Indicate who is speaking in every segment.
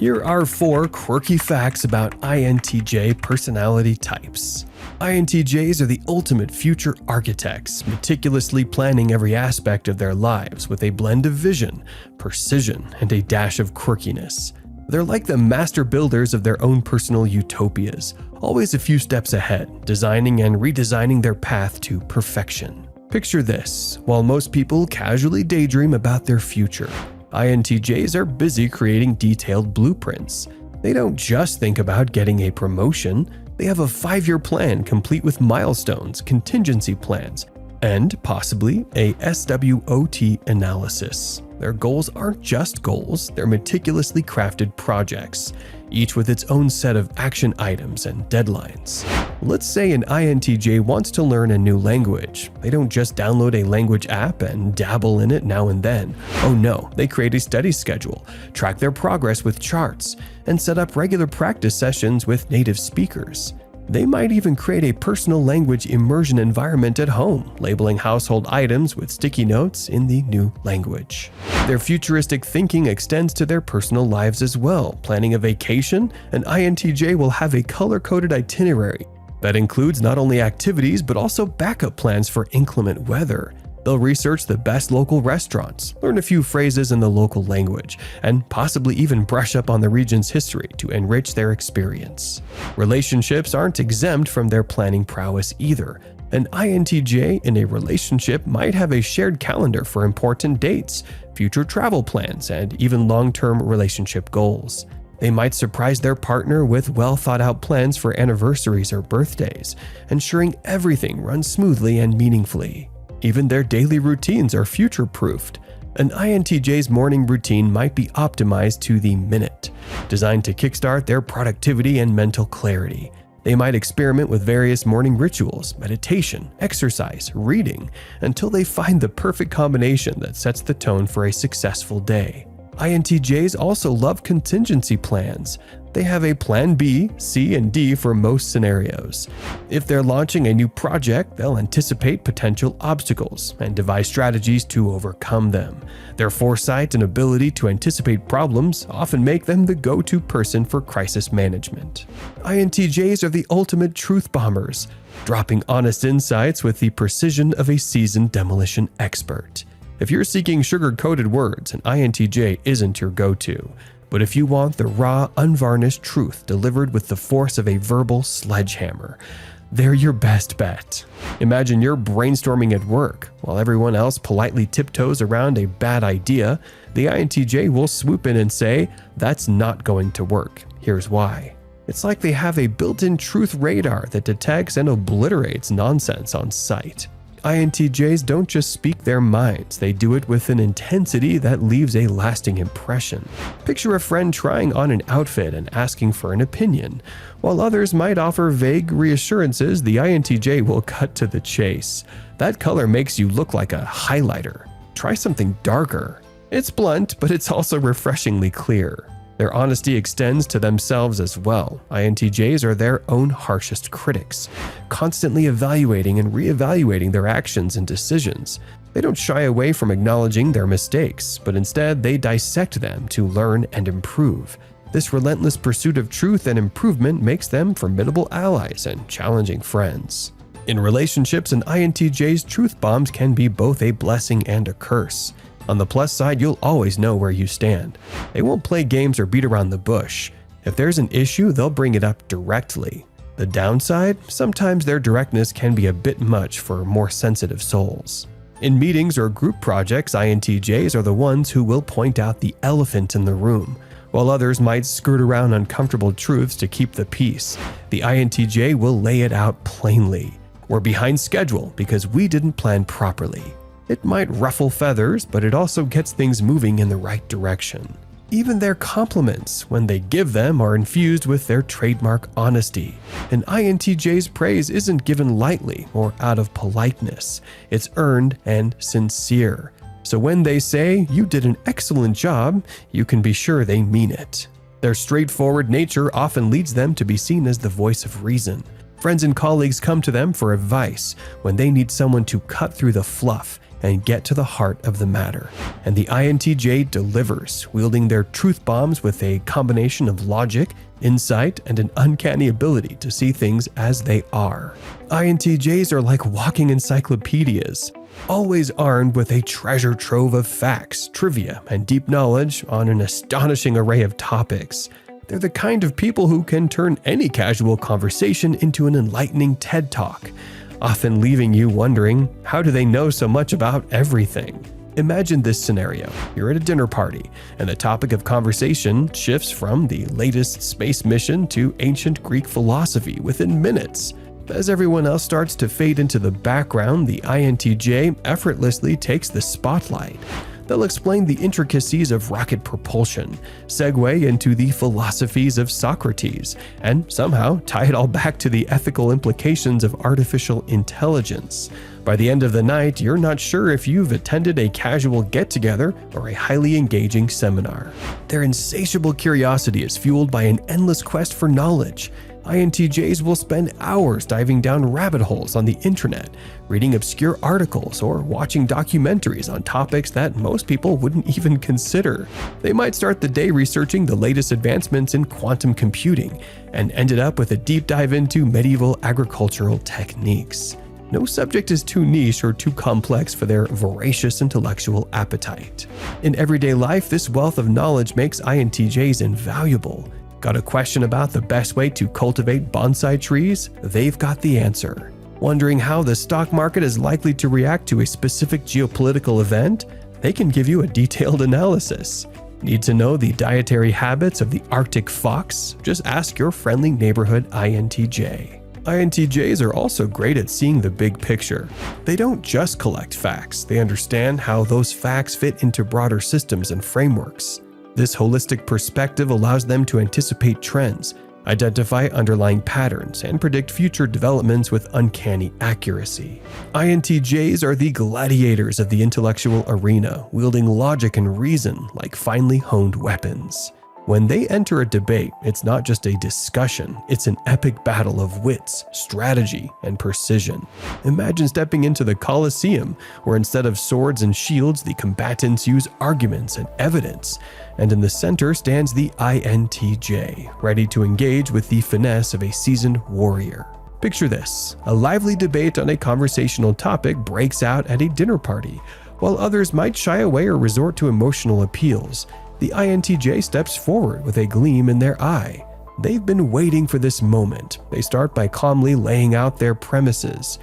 Speaker 1: Here are 4 quirky facts about INTJ personality types. INTJs are the ultimate future architects, meticulously planning every aspect of their lives with a blend of vision, precision, and a dash of quirkiness. They're like the master builders of their own personal utopias, always a few steps ahead, designing and redesigning their path to perfection. Picture this: while most people casually daydream about their future, INTJs are busy creating detailed blueprints. They don't just think about getting a promotion, they have a 5-year plan complete with milestones, contingency plans, and possibly a SWOT analysis. Their goals aren't just goals, they're meticulously crafted projects, each with its own set of action items and deadlines. Let's say an INTJ wants to learn a new language. They don't just download a language app and dabble in it now and then. Oh no, they create a study schedule, track their progress with charts, and set up regular practice sessions with native speakers. They might even create a personal language immersion environment at home, labeling household items with sticky notes in the new language. Their futuristic thinking extends to their personal lives as well. Planning a vacation, an INTJ will have a color-coded itinerary that includes not only activities but also backup plans for inclement weather. They'll research the best local restaurants, learn a few phrases in the local language, and possibly even brush up on the region's history to enrich their experience. Relationships aren't exempt from their planning prowess either. An INTJ in a relationship might have a shared calendar for important dates, future travel plans, and even long-term relationship goals. They might surprise their partner with well-thought-out plans for anniversaries or birthdays, ensuring everything runs smoothly and meaningfully. Even their daily routines are future-proofed. An INTJ's morning routine might be optimized to the minute, designed to kickstart their productivity and mental clarity. They might experiment with various morning rituals, meditation, exercise, reading, until they find the perfect combination that sets the tone for a successful day. INTJs also love contingency plans. They have a plan B, C, and D for most scenarios. If they're launching a new project, they'll anticipate potential obstacles and devise strategies to overcome them. Their foresight and ability to anticipate problems often make them the go-to person for crisis management. INTJs are the ultimate truth bombers, dropping honest insights with the precision of a seasoned demolition expert. If you're seeking sugar-coated words, an INTJ isn't your go-to. But if you want the raw, unvarnished truth delivered with the force of a verbal sledgehammer, they're your best bet. Imagine you're brainstorming at work. While everyone else politely tiptoes around a bad idea, the INTJ will swoop in and say, "That's not going to work. Here's why." It's like they have a built-in truth radar that detects and obliterates nonsense on sight. INTJs don't just speak their minds, they do it with an intensity that leaves a lasting impression. Picture a friend trying on an outfit and asking for an opinion. While others might offer vague reassurances, the INTJ will cut to the chase. That color makes you look like a highlighter. Try something darker. It's blunt, but it's also refreshingly clear. Their honesty extends to themselves as well. INTJs are their own harshest critics, constantly evaluating and reevaluating their actions and decisions. They don't shy away from acknowledging their mistakes, but instead they dissect them to learn and improve. This relentless pursuit of truth and improvement makes them formidable allies and challenging friends. In relationships, an INTJ's truth bombs can be both a blessing and a curse. On the plus side, you'll always know where you stand. They won't play games or beat around the bush. If there's an issue, they'll bring it up directly. The downside? Sometimes their directness can be a bit much for more sensitive souls. In meetings or group projects, INTJs are the ones who will point out the elephant in the room, while others might skirt around uncomfortable truths to keep the peace. The INTJ will lay it out plainly. We're behind schedule because we didn't plan properly. It might ruffle feathers, but it also gets things moving in the right direction. Even their compliments, when they give them, are infused with their trademark honesty. An INTJ's praise isn't given lightly or out of politeness. It's earned and sincere. So when they say, "You did an excellent job," you can be sure they mean it. Their straightforward nature often leads them to be seen as the voice of reason. Friends and colleagues come to them for advice when they need someone to cut through the fluff, and get to the heart of the matter. And the INTJ delivers, wielding their truth bombs with a combination of logic, insight, and an uncanny ability to see things as they are. INTJs are like walking encyclopedias, always armed with a treasure trove of facts, trivia, and deep knowledge on an astonishing array of topics. They're the kind of people who can turn any casual conversation into an enlightening TED Talk, often leaving you wondering, how do they know so much about everything? Imagine this scenario. You're at a dinner party, and the topic of conversation shifts from the latest space mission to ancient Greek philosophy within minutes. As everyone else starts to fade into the background, the INTJ effortlessly takes the spotlight. They'll explain the intricacies of rocket propulsion, segue into the philosophies of Socrates, and somehow tie it all back to the ethical implications of artificial intelligence. By the end of the night, you're not sure if you've attended a casual get-together or a highly engaging seminar. Their insatiable curiosity is fueled by an endless quest for knowledge. INTJs will spend hours diving down rabbit holes on the internet, reading obscure articles, or watching documentaries on topics that most people wouldn't even consider. They might start the day researching the latest advancements in quantum computing and ended up with a deep dive into medieval agricultural techniques. No subject is too niche or too complex for their voracious intellectual appetite. In everyday life, this wealth of knowledge makes INTJs invaluable. Got a question about the best way to cultivate bonsai trees? They've got the answer. Wondering how the stock market is likely to react to a specific geopolitical event? They can give you a detailed analysis. Need to know the dietary habits of the Arctic fox? Just ask your friendly neighborhood INTJ. INTJs are also great at seeing the big picture. They don't just collect facts, they understand how those facts fit into broader systems and frameworks. This holistic perspective allows them to anticipate trends, identify underlying patterns, and predict future developments with uncanny accuracy. INTJs are the gladiators of the intellectual arena, wielding logic and reason like finely honed weapons. When they enter a debate, it's not just a discussion, it's an epic battle of wits, strategy, and precision. Imagine stepping into the Colosseum, where instead of swords and shields, the combatants use arguments and evidence. And in the center stands the INTJ, ready to engage with the finesse of a seasoned warrior. Picture this: a lively debate on a conversational topic breaks out at a dinner party. While others might shy away or resort to emotional appeals, the INTJ steps forward with a gleam in their eye. They've been waiting for this moment. They start by calmly laying out their premises,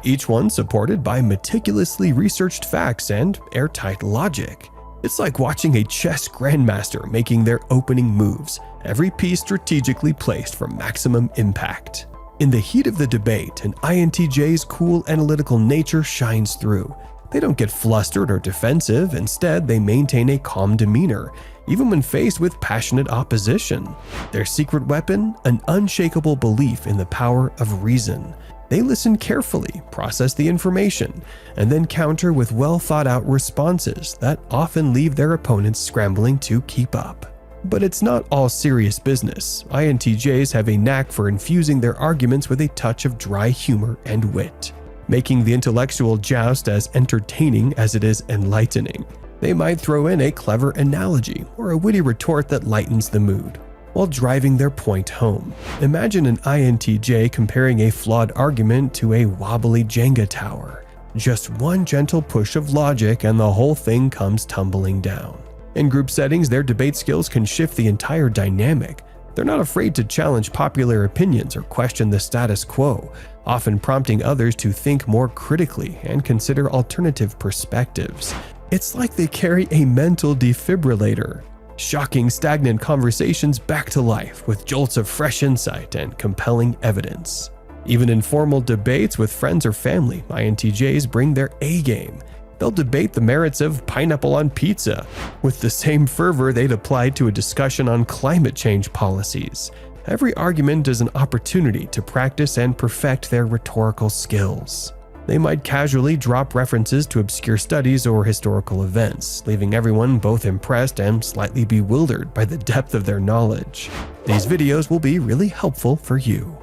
Speaker 1: each one supported by meticulously researched facts and airtight logic. It's like watching a chess grandmaster making their opening moves, every piece strategically placed for maximum impact. In the heat of the debate, an INTJ's cool analytical nature shines through. They don't get flustered or defensive. Instead, they maintain a calm demeanor, even when faced with passionate opposition. Their secret weapon? An unshakable belief in the power of reason. They listen carefully, process the information, and then counter with well-thought-out responses that often leave their opponents scrambling to keep up. But it's not all serious business. INTJs have a knack for infusing their arguments with a touch of dry humor and wit, making the intellectual joust as entertaining as it is enlightening. They might throw in a clever analogy or a witty retort that lightens the mood, while driving their point home. Imagine an INTJ comparing a flawed argument to a wobbly Jenga tower. Just one gentle push of logic and the whole thing comes tumbling down. In group settings, their debate skills can shift the entire dynamic. They're not afraid to challenge popular opinions or question the status quo, often prompting others to think more critically and consider alternative perspectives. It's like they carry a mental defibrillator, shocking stagnant conversations back to life with jolts of fresh insight and compelling evidence. Even in formal debates with friends or family, INTJs bring their A-game. They'll debate the merits of pineapple on pizza with the same fervor they'd apply to a discussion on climate change policies. Every argument is an opportunity to practice and perfect their rhetorical skills. They might casually drop references to obscure studies or historical events, leaving everyone both impressed and slightly bewildered by the depth of their knowledge. These videos will be really helpful for you.